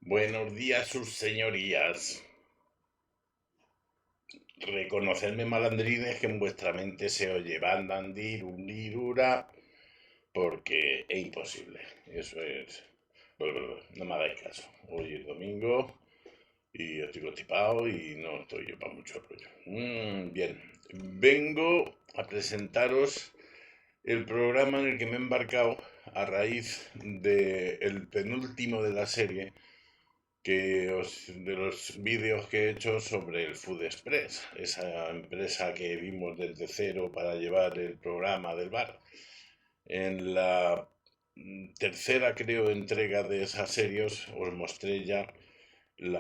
Buenos días, sus señorías. Reconocedme, malandrines, que en vuestra mente se oye bandandirulirura, porque es imposible. Eso es. No me hagáis caso. Hoy es domingo y estoy constipado y no estoy yo para mucho rollo. Bien, vengo a presentaros el programa en el que me he embarcado a raíz del penúltimo de la serie de los vídeos que he hecho sobre el Food Express, esa empresa que vimos desde cero para llevar el programa del bar. En la tercera, creo, entrega de esas series os mostré ya.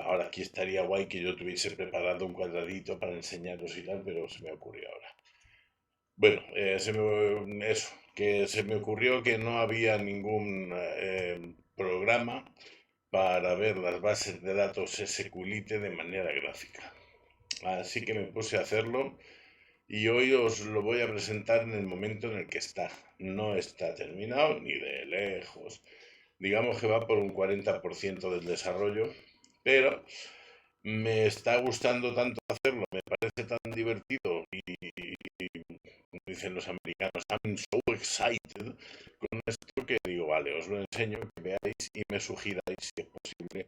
Ahora aquí estaría guay que yo tuviese preparado un cuadradito para enseñaros y tal, pero se me ocurrió ahora. Bueno, eso, que se me ocurrió que no había ningún programa para ver las bases de datos SQLite de manera gráfica. Así que me puse a hacerlo y hoy os lo voy a presentar en el momento en el que está. No está terminado ni de lejos. Digamos que va por un 40% del desarrollo, pero me está gustando tanto hacerlo, me parece tan divertido y como dicen los americanos, I'm so excited con esto que digo, vale, os lo enseño, que veáis y me sugiráis si es posible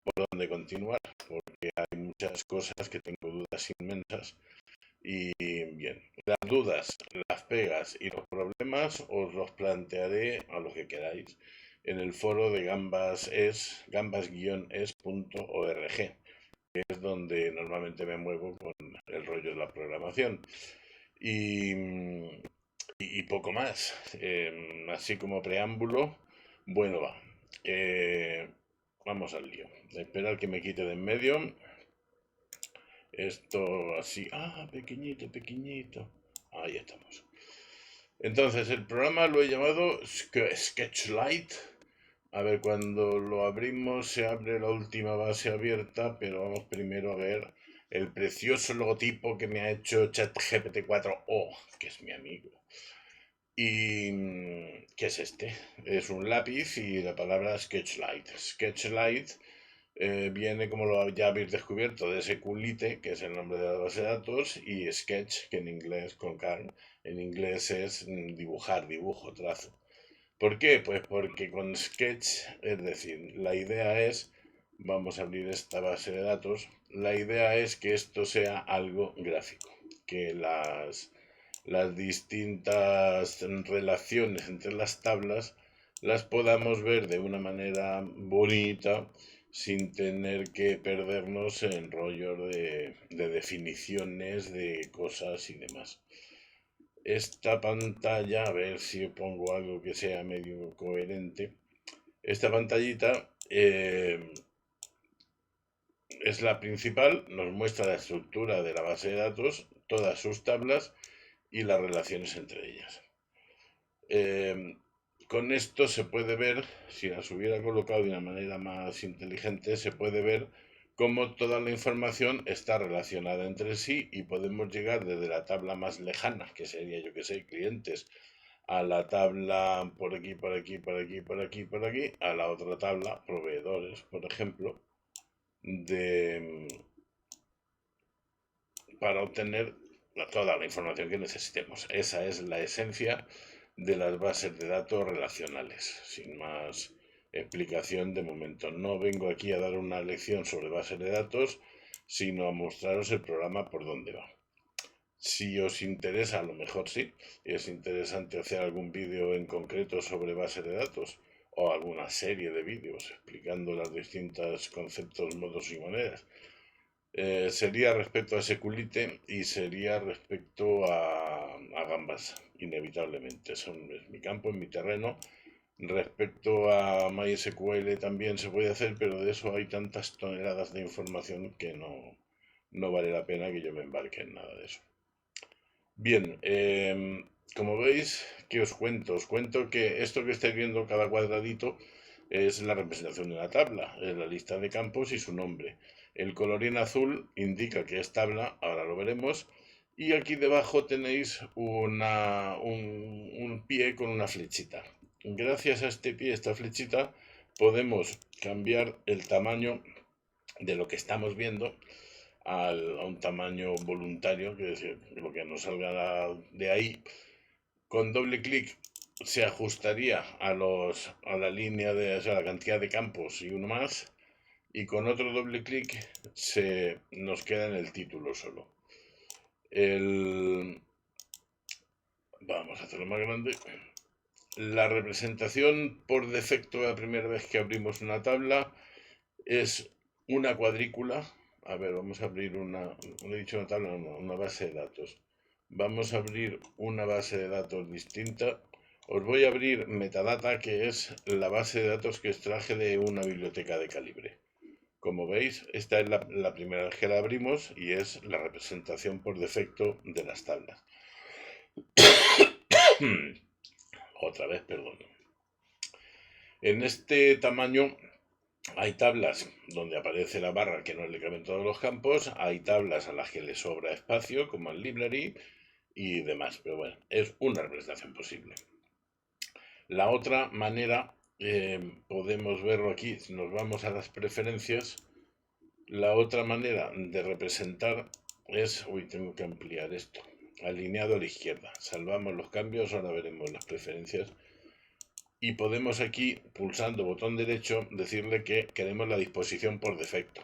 por dónde continuar, porque hay muchas cosas que tengo dudas inmensas. Y bien, las dudas, las pegas y los problemas os los plantearé a lo que queráis en el foro de gambas-es.org, que es donde normalmente me muevo con el rollo de la programación. Y, y poco más. Así como preámbulo, bueno, va. Eh, Vamos al lío. Esperar que me quite de en medio. Esto así. Ah, pequeñito, pequeñito. Ahí estamos. Entonces, el programa lo he llamado Sketchlight. A ver, cuando lo abrimos se abre la última base abierta, pero vamos primero a ver el precioso logotipo que me ha hecho ChatGPT 4o, que es mi amigo. ¿Y qué es este? Es un lápiz y la palabra Sketchlight. Sketchlight viene, como ya habéis descubierto, de SQLite, que es el nombre de la base de datos, y Sketch, que en inglés, con Carl, en inglés es dibujar, dibujo, trazo. ¿Por qué? Pues porque con Sketch, es decir, la idea es, vamos a abrir esta base de datos, la idea es que esto sea algo gráfico, que las distintas relaciones entre las tablas las podamos ver de una manera bonita sin tener que perdernos en rollos de definiciones de cosas y demás. Esta pantalla, a ver si pongo algo que sea medio coherente. Esta pantallita es la principal, nos muestra la estructura de la base de datos, todas sus tablas y las relaciones entre ellas. Con esto se puede ver, si las hubiera colocado de una manera más inteligente, se puede ver cómo toda la información está relacionada entre sí y podemos llegar desde la tabla más lejana, que sería, yo que sé, clientes, a la tabla por aquí, por aquí, por aquí, por aquí, por aquí, a la otra tabla, proveedores, por ejemplo, de, para obtener toda la información que necesitemos. Esa es la esencia de las bases de datos relacionales. Sin más explicación de momento. No vengo aquí a dar una lección sobre bases de datos, sino a mostraros el programa por dónde va. Si os interesa, a lo mejor sí, es interesante hacer algún vídeo en concreto sobre bases de datos o alguna serie de vídeos explicando los distintos conceptos, modos y maneras. Sería respecto a Seculite y sería respecto a Gambas, inevitablemente. Es mi campo, es mi terreno. Respecto a MySQL también se puede hacer, pero de eso hay tantas toneladas de información que no vale la pena que yo me embarque en nada de eso. Bien, como veis, ¿qué os cuento? Os cuento que esto que estáis viendo, cada cuadradito, es la representación de una tabla, es la lista de campos y su nombre. El colorín azul indica que es tabla, ahora lo veremos. Y aquí debajo tenéis un pie con una flechita. Gracias a este pie, esta flechita, podemos cambiar el tamaño de lo que estamos viendo a un tamaño voluntario, que es lo que nos salga de ahí. Con doble clic se ajustaría a la línea de, o sea, la cantidad de campos y uno más, y con otro doble clic se nos queda en el título solo. Vamos a hacerlo más grande. La representación por defecto la primera vez que abrimos una tabla es una cuadrícula. A ver, vamos a abrir no he dicho una tabla, no, una base de datos. Vamos a abrir una base de datos distinta. Os voy a abrir metadata, que es la base de datos que extraje de una biblioteca de Calibre. Como veis, esta es la primera vez que la abrimos y es la representación por defecto de las tablas. Otra vez, perdón. En este tamaño hay tablas donde aparece la barra que no le caben todos los campos, hay tablas a las que le sobra espacio, como el library y demás, pero bueno, es una representación posible. La otra manera, podemos verlo aquí, si nos vamos a las preferencias, la otra manera de representar es, tengo que ampliar esto, alineado a la izquierda. Salvamos los cambios, ahora veremos las preferencias. Y podemos aquí, pulsando botón derecho, decirle que queremos la disposición por defecto.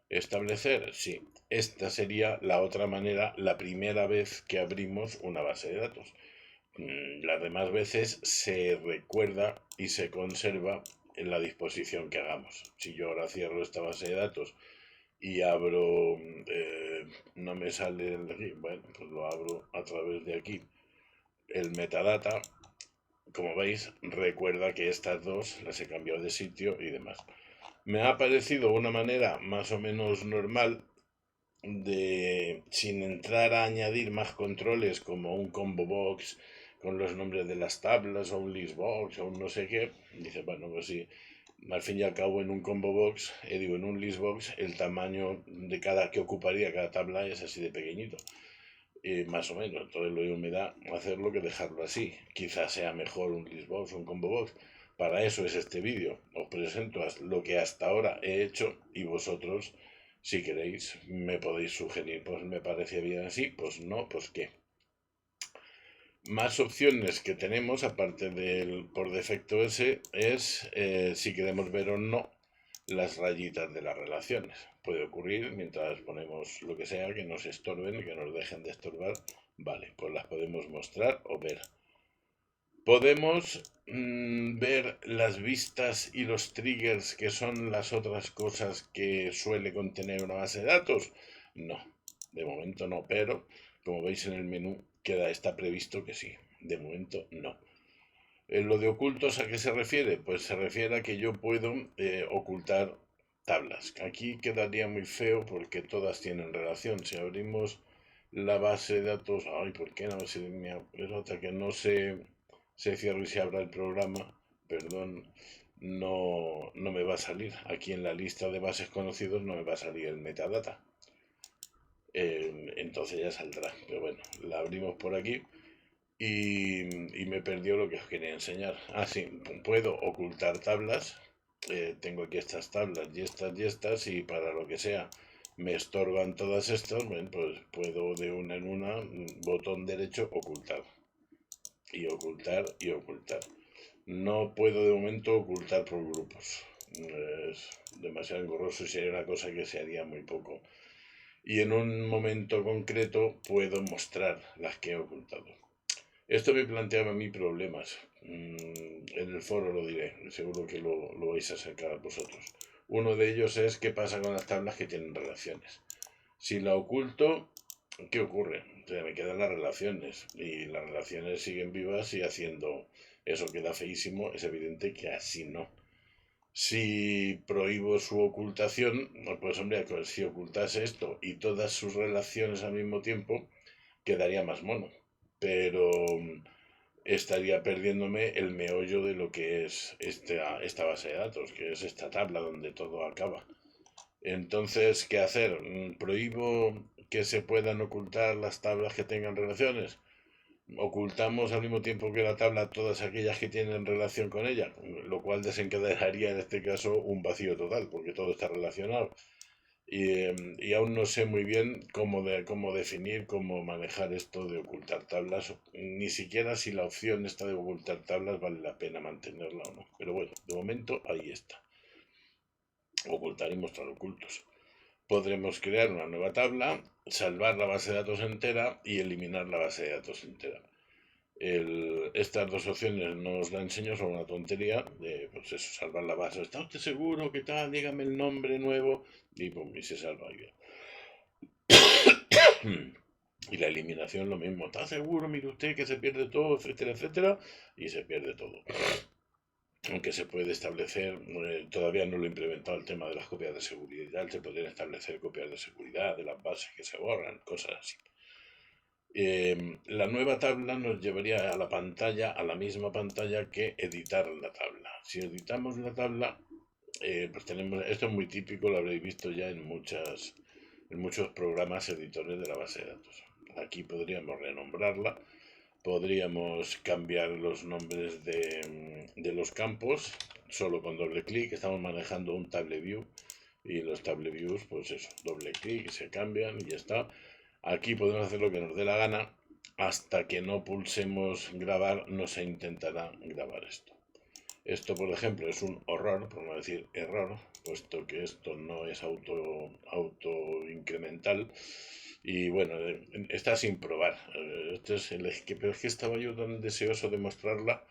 ¿Establecer? Sí. Esta sería la otra manera, la primera vez que abrimos una base de datos. Las demás veces se recuerda y se conserva en la disposición que hagamos. Si yo ahora cierro esta base de datos y abro, no me sale el de aquí, bueno, pues lo abro a través de aquí. El metadata, como veis, recuerda que estas dos las he cambiado de sitio y demás. Me ha parecido una manera más o menos normal de, sin entrar a añadir más controles como un combo box con los nombres de las tablas o un list box o un no sé qué. Dice, bueno, pues sí, al fin y al cabo en un combo box, en un list box, el tamaño de cada que ocuparía cada tabla es así de pequeñito. Más o menos, entonces lo mismo me da hacerlo que dejarlo así. Quizás sea mejor un list box o un combo box. Para eso es este vídeo. Os presento lo que hasta ahora he hecho y vosotros, si queréis, me podéis sugerir, pues me parece bien así, pues no, pues qué. Más opciones que tenemos, aparte del por defecto ese, es si queremos ver o no las rayitas de las relaciones. Puede ocurrir mientras ponemos lo que sea, que nos estorben y que nos dejen de estorbar. Vale, pues las podemos mostrar o ver. Podemos ver las vistas y los triggers, que son las otras cosas que suele contener una base de datos. No, de momento no, pero como veis en el menú está previsto que sí. De momento no. Lo de ocultos, ¿a qué se refiere? Pues se refiere a que yo puedo ocultar tablas. Aquí quedaría muy feo porque todas tienen relación. Si abrimos la base de datos, ay, ¿por qué no? Es otra que no se cierra y se abra el programa, perdón, no me va a salir. Aquí en la lista de bases conocidos no me va a salir el metadata. Entonces ya saldrá. Pero bueno, la abrimos por aquí. Y me perdió lo que os quería enseñar. Ah, sí, puedo ocultar tablas. Tengo aquí estas tablas y estas, y para lo que sea me estorban todas estas, bueno, pues puedo de una en una, botón derecho, ocultar. Y ocultar y ocultar. No puedo de momento ocultar por grupos. Es demasiado engorroso y sería una cosa que se haría muy poco. Y en un momento concreto puedo mostrar las que he ocultado. Esto me planteaba a mí problemas. En el foro lo diré, seguro que lo vais a sacar vosotros. Uno de ellos es qué pasa con las tablas que tienen relaciones. Si la oculto, ¿qué ocurre? O sea, me quedan las relaciones y las relaciones siguen vivas y haciendo eso queda feísimo. Es evidente que así no. Si prohíbo su ocultación, pues hombre, si ocultase esto y todas sus relaciones al mismo tiempo, quedaría más mono. Pero estaría perdiéndome el meollo de lo que es esta base de datos, que es esta tabla donde todo acaba. Entonces, ¿qué hacer? ¿Prohíbo que se puedan ocultar las tablas que tengan relaciones? ocultamos al mismo tiempo que la tabla todas aquellas que tienen relación con ella, lo cual desencadenaría en este caso un vacío total, porque todo está relacionado. Y aún no sé muy bien cómo definir, cómo manejar esto de ocultar tablas, ni siquiera si la opción esta de ocultar tablas vale la pena mantenerla o no. Pero bueno, de momento ahí está. Ocultar y mostrar ocultos. Podremos crear una nueva tabla, salvar la base de datos entera y eliminar la base de datos entera. Estas dos opciones no os la enseño, son una tontería de, pues eso, salvar la base. ¿Está usted seguro? ¿Qué tal? Dígame el nombre nuevo. Y pum, y se salva. Y la eliminación lo mismo. ¿Está seguro? Mire usted que se pierde todo, etcétera, etcétera. Y se pierde todo. Aunque se puede establecer, todavía no lo he implementado el tema de las copias de seguridad, se pueden establecer copias de seguridad de las bases que se borran, cosas así. La nueva tabla nos llevaría a la pantalla, a la misma pantalla que editar la tabla. Si editamos la tabla, pues tenemos, esto es muy típico, lo habréis visto ya en muchos programas editores de la base de datos. Aquí podríamos renombrarla, podríamos cambiar los nombres de los campos, solo con doble clic. Estamos manejando un table view y los table views, pues eso, doble clic, se cambian y ya está. Aquí podemos hacer lo que nos dé la gana. Hasta que no pulsemos grabar, no se intentará grabar esto. Esto, por ejemplo, es un horror, por no decir error, puesto que esto no es auto incremental. Y bueno, está sin probar. Este es pero es que estaba yo tan deseoso de mostrarla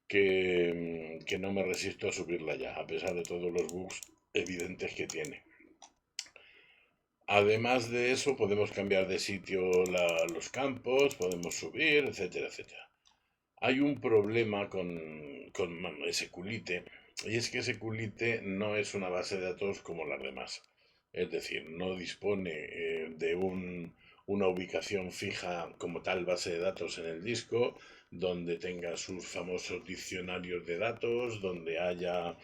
que no me resisto a subirla ya, a pesar de todos los bugs evidentes que tiene. Además de eso, podemos cambiar de sitio los campos, podemos subir, etcétera, etcétera. Hay un problema con SQLite, y es que SQLite no es una base de datos como las demás. Es decir, no dispone de una ubicación fija como tal base de datos en el disco, donde tenga sus famosos diccionarios de datos, donde haya...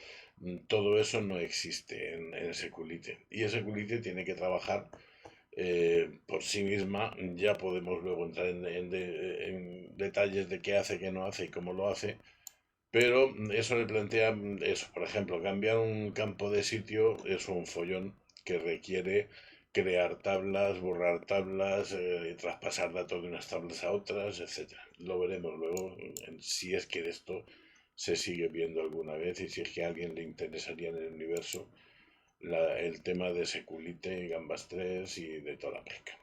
Todo eso no existe en SQLite. Y SQLite tiene que trabajar por sí misma. Ya podemos luego entrar en detalles de qué hace, qué no hace y cómo lo hace, pero eso le plantea eso, por ejemplo, cambiar un campo de sitio es un follón que requiere crear tablas, borrar tablas, traspasar datos de unas tablas a otras, etcétera. Lo veremos luego si es que esto se sigue viendo alguna vez y si es que a alguien le interesaría en el universo el tema de SQLite, Gambas 3 y de toda la pesca.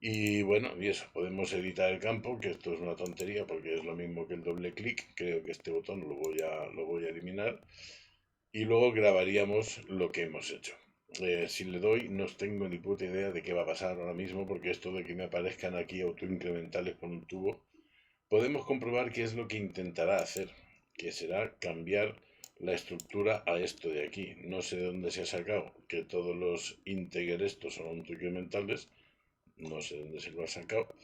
Y bueno, y eso, podemos editar el campo, que esto es una tontería porque es lo mismo que el doble clic. Creo que este botón lo voy a eliminar. Y luego grabaríamos lo que hemos hecho. Si le doy, no tengo ni puta idea de qué va a pasar ahora mismo, porque esto de que me aparezcan aquí autoincrementales con un tubo, podemos comprobar qué es lo que intentará hacer, que será cambiar la estructura a esto de aquí. No sé de dónde se ha sacado que todos los integer estos son autoincrementales, no sé dónde se lo ha sacado.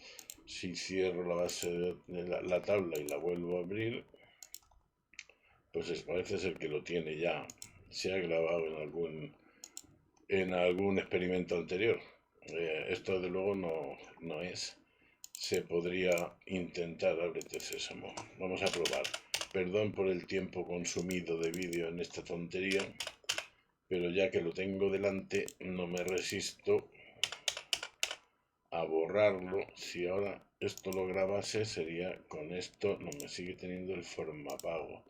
Si cierro la base de la tabla y la vuelvo a abrir, pues parece ser que lo tiene ya. Se ha grabado en algún experimento anterior. Esto de luego no es. Se podría intentar. Ábrete sésamo. Vamos a probar. Perdón por el tiempo consumido de vídeo en esta tontería, pero ya que lo tengo delante, no me resisto a borrarlo. Si ahora esto lo grabase, sería con esto. No me sigue teniendo el formapago.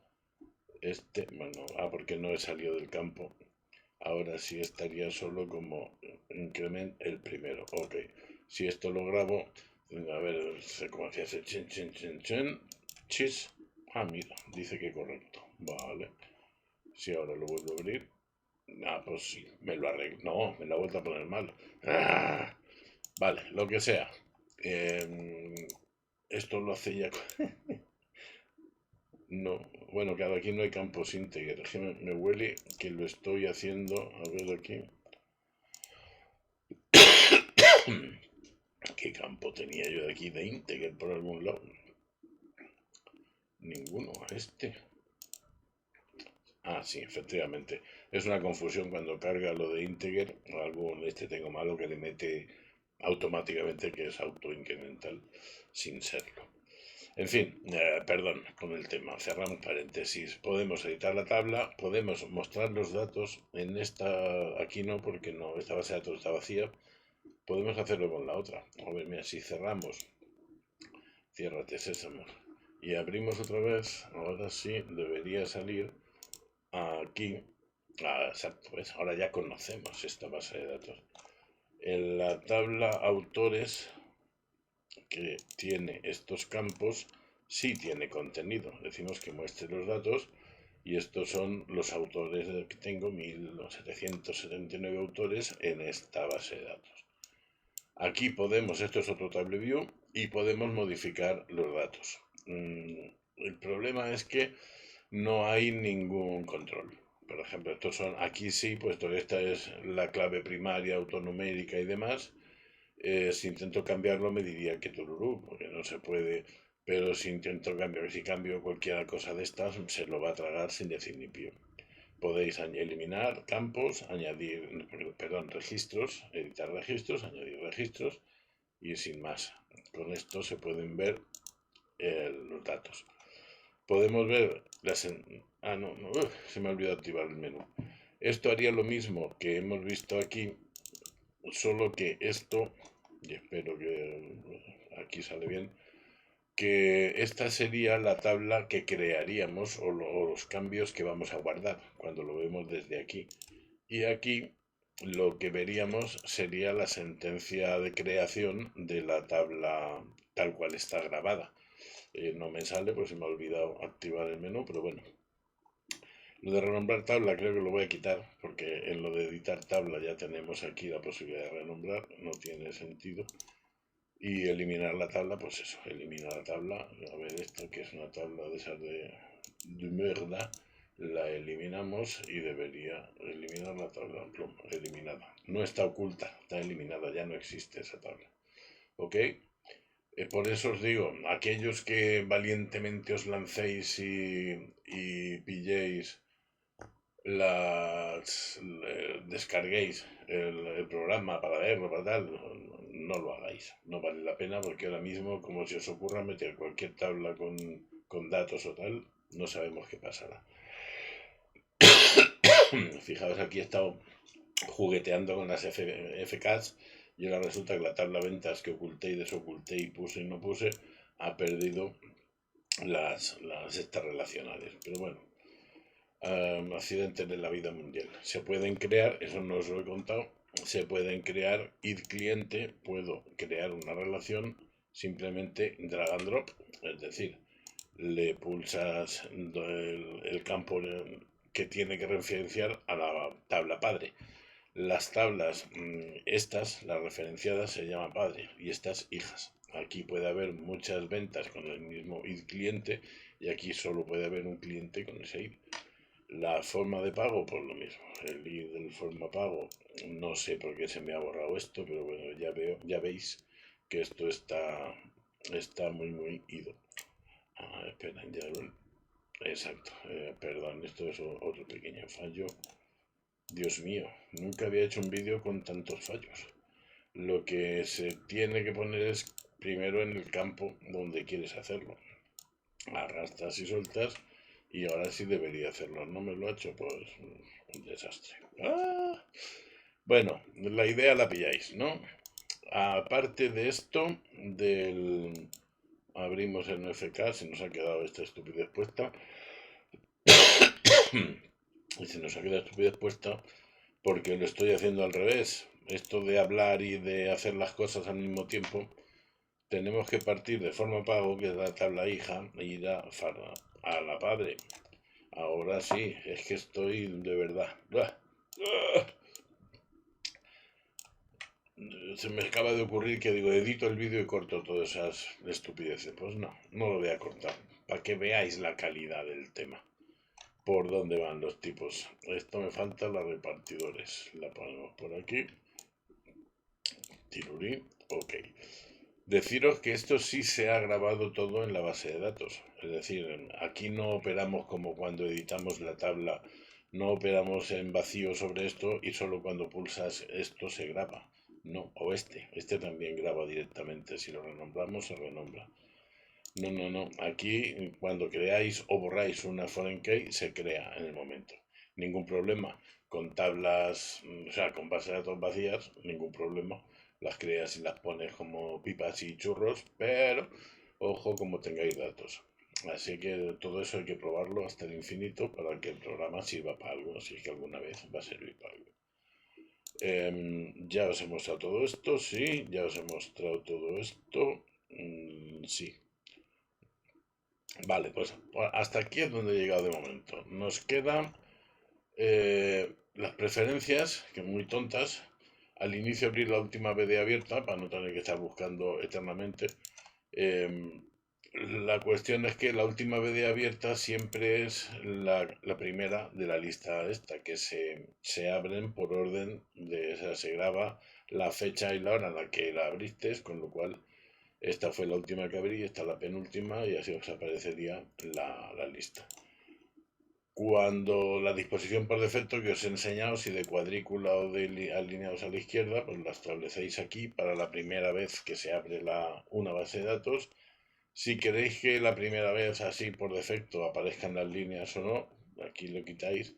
Bueno, porque no he salido del campo. Ahora sí estaría solo como increment el primero. Ok. Si esto lo grabo, a ver, cómo hacía ese chen, chen, chen, chen, chis. Ah, mira, dice que correcto. Vale. Si ahora lo vuelvo a abrir. Ah, pues sí, me lo arreglo. No, me la he vuelto a poner mal. Ah, vale, lo que sea. Esto lo hace ya. No, bueno, claro, aquí no hay campos integer. Es que me huele que lo estoy haciendo. A ver aquí. ¿Qué campo tenía yo de aquí de integer por algún lado? Ninguno. Este. Ah, sí, efectivamente. Es una confusión cuando carga lo de integer. Algún tengo malo que le mete automáticamente que es autoincremental sin serlo. En fin, perdón con el tema, cerramos paréntesis. Podemos editar la tabla, podemos mostrar los datos en esta, aquí no, porque no, esta base de datos está vacía. Podemos hacerlo con la otra. A ver, mira, si cerramos, ciérrate Sésamo, y abrimos otra vez, ahora sí debería salir aquí. Exacto, ¿ves? Ahora ya conocemos esta base de datos. En la tabla autores que tiene estos campos, sí tiene contenido. Decimos que muestre los datos y estos son los autores que tengo, 1779 autores en esta base de datos. Aquí podemos, esto es otro table view, y podemos modificar los datos. El problema es que no hay ningún control. Por ejemplo, estos son, aquí sí, puesto que esta es la clave primaria, autonumérica y demás. Si intento cambiarlo me diría que tururú, porque no se puede. Pero si intento cambiar, si cambio cualquier cosa de estas, se lo va a tragar sin decir ni pío. Podéis eliminar campos, añadir, perdón, registros, editar registros, añadir registros y sin más. Con esto se pueden ver los datos. Podemos ver las... se me ha olvidado activar el menú. Esto haría lo mismo que hemos visto aquí, solo que esto, y espero que aquí sale bien, que esta sería la tabla que crearíamos o los cambios que vamos a guardar cuando lo vemos desde aquí. Y aquí lo que veríamos sería la sentencia de creación de la tabla tal cual está grabada. No me sale, pues se me ha olvidado activar el menú, pero bueno. Lo de renombrar tabla creo que lo voy a quitar, porque en lo de editar tabla ya tenemos aquí la posibilidad de renombrar, no tiene sentido. Y eliminar la tabla, pues eso, elimina la tabla. A ver, esta que es una tabla de esas de merda, la eliminamos y debería eliminar la tabla, eliminada. No está oculta, está eliminada, ya no existe esa tabla. ¿Ok? Por eso os digo, aquellos que valientemente os lancéis y pilléis descarguéis el programa para verlo, para tal, no lo hagáis. No vale la pena porque ahora mismo, como si os ocurra meter cualquier tabla con datos o tal, no sabemos qué pasará. Fijaos, aquí he estado jugueteando con las FKs y ahora resulta que la tabla ventas que oculté y desoculté y puse y no puse ha perdido las estas relacionales. Pero bueno, accidentes de la vida mundial. Se pueden crear, eso no os lo he contado, se pueden crear id cliente, puedo crear una relación simplemente drag and drop, es decir, le pulsas el campo que tiene que referenciar a la tabla padre. Las tablas, estas, las referenciadas, se llaman padre y estas hijas. Aquí puede haber muchas ventas con el mismo id cliente y aquí solo puede haber un cliente con ese id. La forma de pago, pues lo mismo. El id del forma pago, no sé por qué se me ha borrado esto, pero bueno, ya veis que esto está muy ido. Espera, ya lo... Exacto, perdón, esto es otro pequeño fallo. Dios mío, nunca había hecho un vídeo con tantos fallos. Lo que se tiene que poner es primero en el campo donde quieres hacerlo. Arrastras y sueltas y ahora sí debería hacerlo. No me lo ha hecho, pues un desastre. Bueno, la idea la pilláis, ¿no? Aparte de esto, abrimos el NFK, se nos ha quedado esta estupidez puesta. Y se nos ha quedado estupidez puesta porque lo estoy haciendo al revés. Esto de hablar y de hacer las cosas al mismo tiempo, tenemos que partir de forma pago, que es la tabla hija, e ir a la padre. Ahora sí, es que estoy de verdad. Se me acaba de ocurrir que digo, edito el vídeo y corto todas esas estupideces. Pues no lo voy a cortar. Para que veáis la calidad del tema. Por dónde van los tipos. Esto me falta las repartidores. La ponemos por aquí. Tirurí. Ok. Deciros que esto sí se ha grabado todo en la base de datos. Es decir, aquí no operamos como cuando editamos la tabla. No operamos en vacío sobre esto y solo cuando pulsas esto se graba. No, o este también graba directamente, si lo renombramos se renombra. No, aquí cuando creáis o borráis una foreign key se crea en el momento. Ningún problema. Con tablas, o sea, con bases de datos vacías, ningún problema. Las creas y las pones como pipas y churros, pero ojo como tengáis datos. Así que todo eso hay que probarlo hasta el infinito para que el programa sirva para algo, si es que alguna vez va a servir para algo. Ya os he mostrado todo esto, sí, ya os he mostrado todo esto, sí. Vale, pues hasta aquí es donde he llegado de momento. Nos quedan las preferencias, que muy tontas. Al inicio abrir la última BD abierta para no tener que estar buscando eternamente. Em, la cuestión es que la última BD abierta siempre es la primera de la lista esta, que se abren por orden de, o sea, se graba la fecha y la hora en la que la abriste, con lo cual esta fue la última que abrí, esta la penúltima y así os aparecería la lista. Cuando la disposición por defecto que os he enseñado, si de cuadrícula o de alineados a la izquierda, pues la establecéis aquí para la primera vez que se abre una base de datos. Si queréis que la primera vez así por defecto aparezcan las líneas o no, aquí lo quitáis.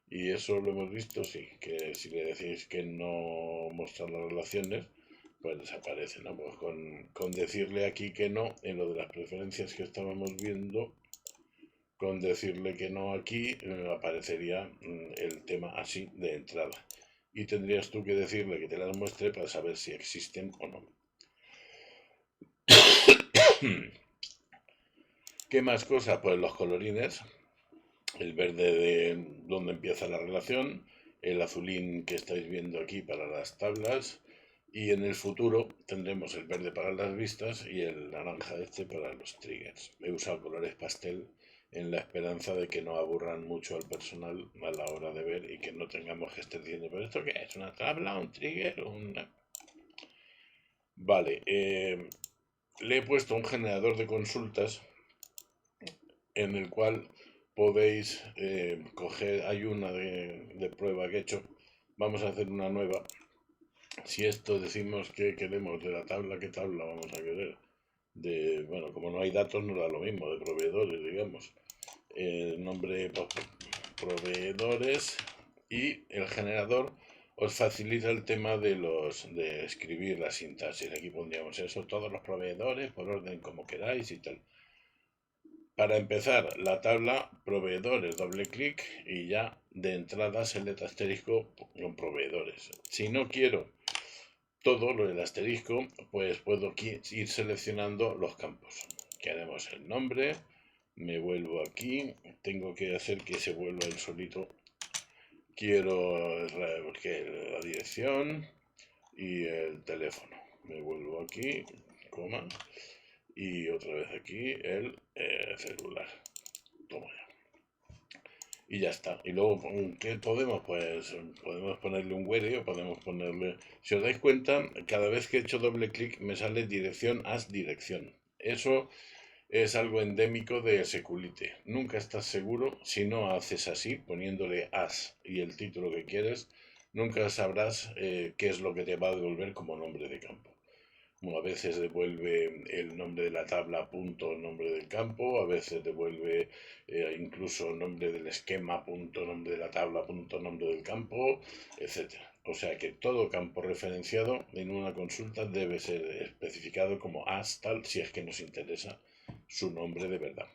Y eso lo hemos visto, sí, que si le decís que no mostrar las relaciones, pues desaparece, ¿no? Pues con decirle aquí que no, en lo de las preferencias que estábamos viendo, con decirle que no aquí, aparecería el tema así de entrada. Y tendrías tú que decirle que te las muestre para saber si existen o no. ¿Qué más cosas? Pues los colorines. El verde de donde empieza la relación, el azulín que estáis viendo aquí para las tablas, y en el futuro tendremos el verde para las vistas y el naranja este para los triggers. He usado colores pastel en la esperanza de que no aburran mucho al personal a la hora de ver y que no tengamos que estar diciendo, ¿pero esto qué es? ¿Una tabla? ¿Un trigger? Vale, le he puesto un generador de consultas en el cual podéis coger, hay una de prueba que he hecho, vamos a hacer una nueva. Si esto decimos que queremos de la tabla, ¿qué tabla vamos a querer? Bueno, como no hay datos, no da lo mismo, de proveedores, digamos. Nombre proveedores y el generador os facilita el tema de escribir la sintaxis. Aquí pondríamos eso, todos los proveedores, por orden como queráis y tal. Para empezar, la tabla proveedores, doble clic y ya de entrada select asterisco con proveedores. Si no quiero todo lo del asterisco, pues puedo ir seleccionando los campos. Que haremos el nombre, me vuelvo aquí, tengo que hacer que se vuelva el solito. Quiero la dirección y el teléfono. Me vuelvo aquí, coma, y otra vez aquí el celular. Toma ya. Y ya está. Y luego, ¿qué podemos? Pues podemos ponerle un query o podemos ponerle... Si os dais cuenta, cada vez que he hecho doble clic me sale dirección as dirección. Eso es algo endémico de SQLite. Nunca estás seguro si no haces así, poniéndole as y el título que quieres. Nunca sabrás qué es lo que te va a devolver como nombre de campo. A veces devuelve el nombre de la tabla punto nombre del campo, a veces devuelve incluso nombre del esquema punto nombre de la tabla punto nombre del campo, etc. O sea que todo campo referenciado en una consulta debe ser especificado como as tal si es que nos interesa su nombre de verdad.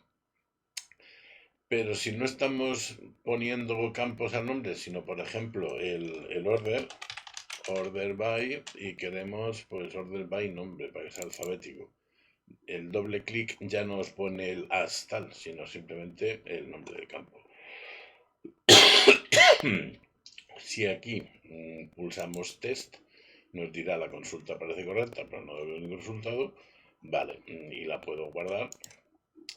Pero si no estamos poniendo campos al nombre, sino por ejemplo el order by, y queremos pues order by nombre para que sea alfabético. El doble clic ya no os pone el as tal, sino simplemente el nombre del campo. Si aquí pulsamos test, nos dirá la consulta parece correcta, pero no veo ningún resultado. Vale, y la puedo guardar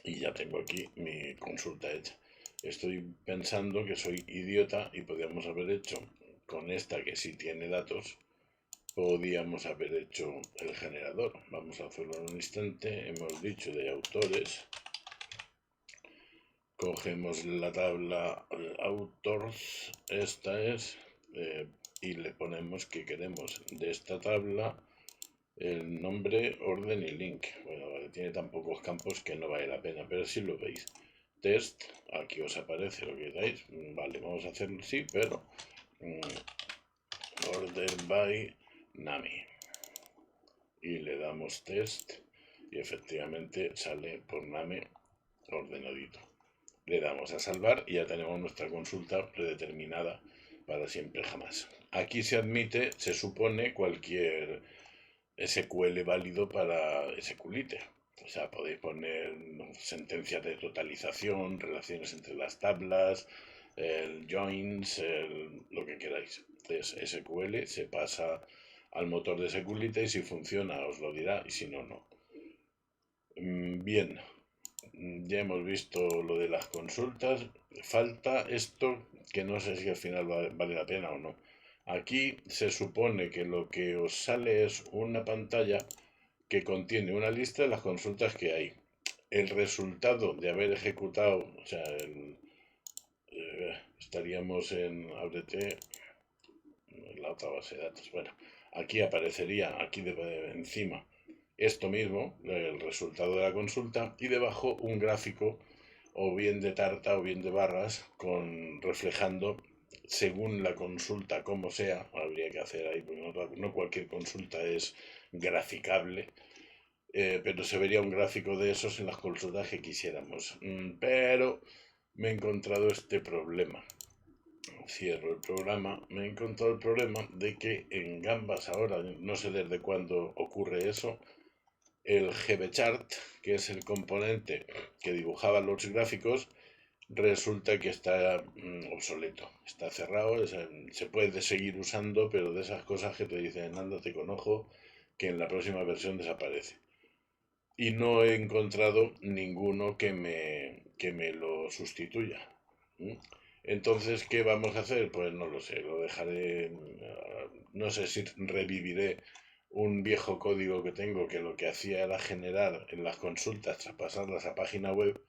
y ya tengo aquí mi consulta hecha. Estoy pensando que soy idiota y podríamos haber hecho con esta que sí tiene datos, podíamos haber hecho el generador. Vamos a hacerlo en un instante. Hemos dicho de autores. Cogemos la tabla authors, esta es, y le ponemos que queremos de esta tabla el nombre, orden y link. Bueno, vale, tiene tan pocos campos que no vale la pena, pero si lo veis. Test, aquí os aparece lo que dais. Vale, vamos a hacerlo así, pero order by Nami. Y le damos test y efectivamente sale por Nami ordenadito. Le damos a salvar y ya tenemos nuestra consulta predeterminada para siempre jamás. Aquí se admite, se supone, cualquier SQL válido para SQLite. O sea, podéis poner sentencias de totalización, relaciones entre las tablas, el joins, lo que queráis. Entonces, SQL se pasa al motor de SQLite y si funciona os lo dirá y si no, no. Bien, ya hemos visto lo de las consultas. Falta esto que no sé si al final vale la pena o no. Aquí se supone que lo que os sale es una pantalla que contiene una lista de las consultas que hay. El resultado de haber ejecutado, o sea, estaríamos en ábrete la otra base de datos. Bueno, aquí aparecería, aquí encima, esto mismo, el resultado de la consulta, y debajo un gráfico o bien de tarta o bien de barras con reflejando según la consulta como sea, habría que hacer ahí, porque no cualquier consulta es graficable, pero se vería un gráfico de esos en las consultas que quisiéramos. Pero me he encontrado este problema. Cierro el programa. Me he encontrado el problema de que en Gambas ahora, no sé desde cuándo ocurre eso, el GBchart, que es el componente que dibujaba los gráficos, resulta que está obsoleto, está cerrado, se puede seguir usando, pero de esas cosas que te dicen, ándate con ojo, que en la próxima versión desaparece. Y no he encontrado ninguno que me lo sustituya. Entonces, ¿qué vamos a hacer? Pues no lo sé, lo dejaré, no sé si reviviré un viejo código que tengo que lo que hacía era generar en las consultas, traspasarlas a página web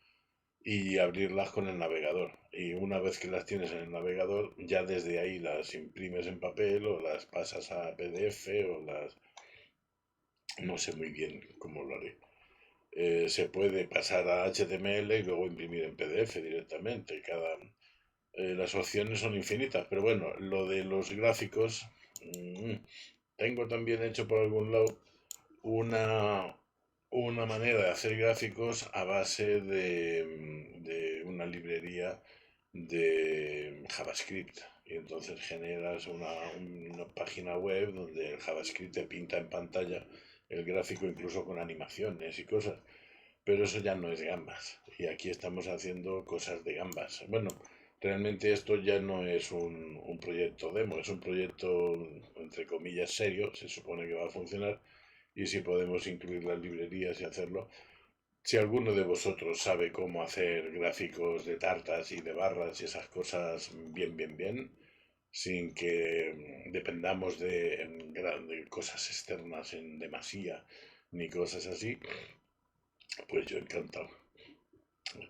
y abrirlas con el navegador. Y una vez que las tienes en el navegador, ya desde ahí las imprimes en papel o las pasas a PDF o las... No sé muy bien cómo lo haré. Se puede pasar a HTML y luego imprimir en PDF directamente. Las opciones son infinitas, pero bueno, lo de los gráficos, tengo también hecho por algún lado una, una manera de hacer gráficos a base de una librería de JavaScript. Y entonces generas una página web donde el JavaScript te pinta en pantalla el gráfico incluso con animaciones y cosas. Pero eso ya no es gambas. Y aquí estamos haciendo cosas de gambas. Bueno, realmente esto ya no es un proyecto demo, es un proyecto entre comillas serio, se supone que va a funcionar y si podemos incluir las librerías y hacerlo. Si alguno de vosotros sabe cómo hacer gráficos de tartas y de barras y esas cosas bien, sin que dependamos de cosas externas en demasía ni cosas así, pues yo encantado.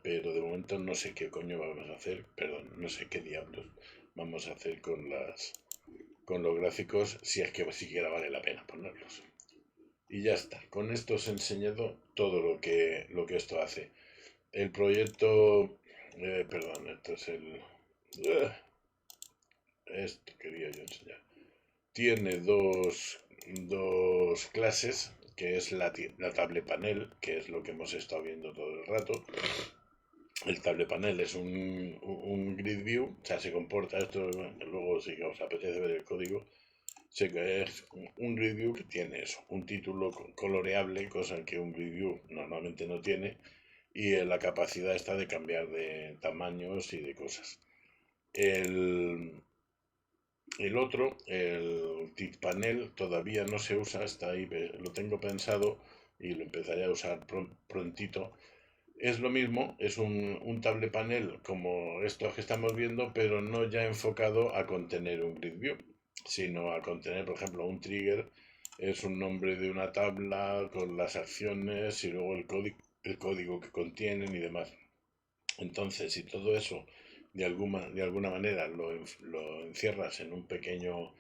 Pero de momento no sé qué coño vamos a hacer, perdón, no sé qué diablos vamos a hacer con los gráficos, si es que siquiera vale la pena ponerlos. Y ya está, con esto os he enseñado todo lo que esto hace. El proyecto, perdón, esto es eh, esto quería yo enseñar. Tiene dos clases, que es la tablet panel, que es lo que hemos estado viendo todo el rato. El tablet panel es un grid view, o sea, se comporta esto, luego si os apetece ver el código, es un grid view que tiene eso, un título coloreable, cosa que un grid view normalmente no tiene, y la capacidad está de cambiar de tamaños y de cosas. El otro, el tip panel, todavía no se usa, está ahí, lo tengo pensado y lo empezaré a usar prontito. Es lo mismo, es un tablet panel como estos que estamos viendo, pero no ya enfocado a contener un grid view, sino a contener, por ejemplo, un trigger, es un nombre de una tabla con las acciones y luego el código que contienen y demás. Entonces, si todo eso de alguna manera lo encierras en un pequeño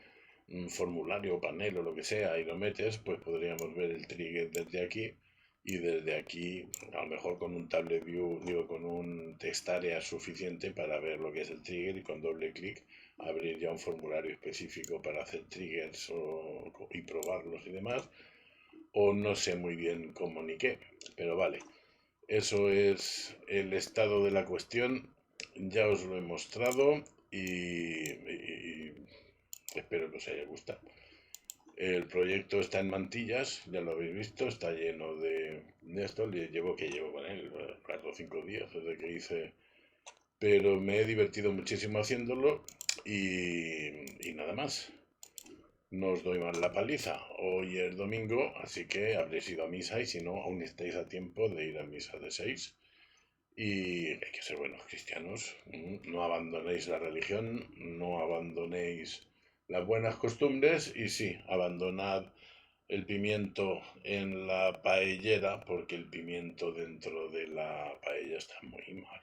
un formulario o panel o lo que sea y lo metes, pues podríamos ver el trigger desde aquí y desde aquí, a lo mejor con un tablet view, digo, con un text area suficiente para ver lo que es el trigger y con doble clic abrir ya un formulario específico para hacer triggers y probarlos y demás. O no sé muy bien cómo ni qué, pero vale. Eso es el estado de la cuestión. Ya os lo he mostrado y espero que os haya gustado. El proyecto está en mantillas, ya lo habéis visto, está lleno de esto. Llevo con él 4 o 5 días desde que hice, pero me he divertido muchísimo haciéndolo y nada más. No os doy más la paliza. Hoy es domingo, así que habréis ido a misa y si no, aún estáis a tiempo de ir a misa de 6. Y hay que ser buenos cristianos. No abandonéis la religión, no abandonéis las buenas costumbres y sí, abandonad el pimiento en la paellera porque el pimiento dentro de la paella está muy mal.